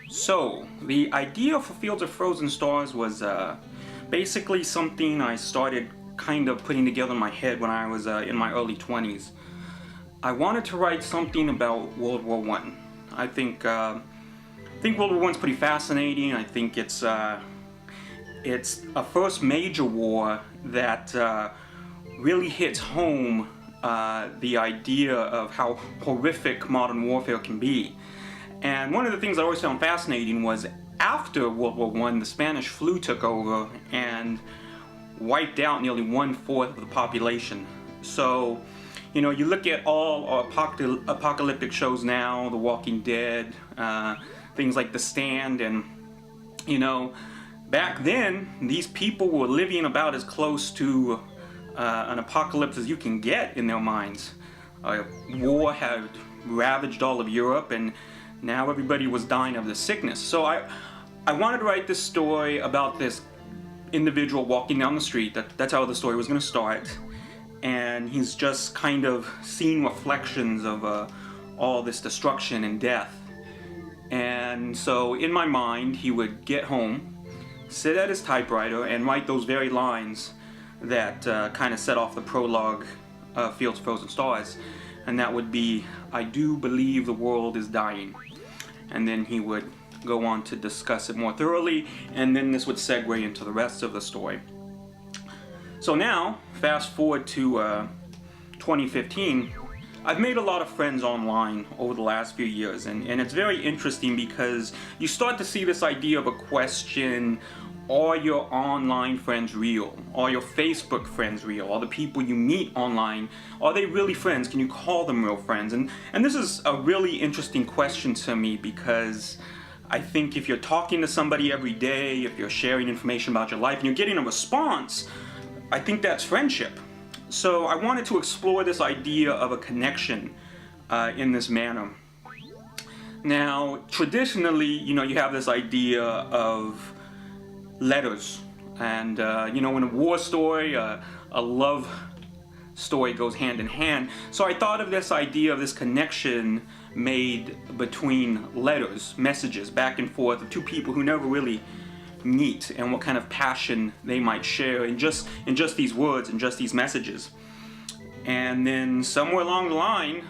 So, the idea for Fields of Frozen Stars was basically something I started kind of putting together in my head when I was in my early 20s. I wanted to write something about World War One. I think World War One's pretty fascinating. I think it's a first major war that really hits home the idea of how horrific modern warfare can be. And one of the things I always found fascinating was after World War I, the Spanish flu took over and wiped out nearly 1/4 of the population. So, you know, you look at all apocalyptic shows now, The Walking Dead, things like The Stand, and, you know, back then, these people were living about as close to an apocalypse as you can get in their minds. War had ravaged all of Europe, and now everybody was dying of the sickness. So I wanted to write this story about this individual walking down the street. That's how the story was going to start. And he's just kind of seeing reflections of all this destruction and death. And so in my mind, he would get home, sit at his typewriter, and write those very lines that kind of set off the prologue of Fields of Frozen Stars. And that would be, "I do believe the world is dying." And then he would go on to discuss it more thoroughly, and then this would segue into the rest of the story. So now, fast forward to 2015, I've made a lot of friends online over the last few years, and it's very interesting because you start to see this idea of a question: are your online friends real? Are your Facebook friends real? Are the people you meet online, are they really friends? Can you call them real friends? And this is a really interesting question to me, because I think if you're talking to somebody every day, if you're sharing information about your life and you're getting a response, I think that's friendship. So I wanted to explore this idea of a connection in this manner. Now, traditionally, you know, you have this idea of letters, and you know, in a war story, a love story goes hand in hand. So I thought of this idea of this connection made between letters, messages back and forth of two people who never really meet, and what kind of passion they might share in just these words and just these messages. And then somewhere along the line,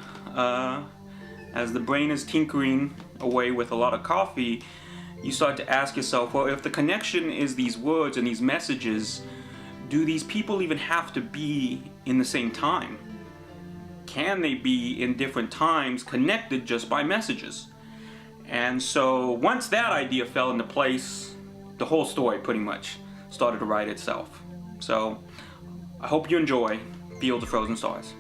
as the brain is tinkering away with a lot of coffee, you start to ask yourself, well, if the connection is these words and these messages, do these people even have to be in the same time? Can they be in different times connected just by messages? And so once that idea fell into place, the whole story pretty much started to write itself. So I hope you enjoy Fields of Frozen Stars.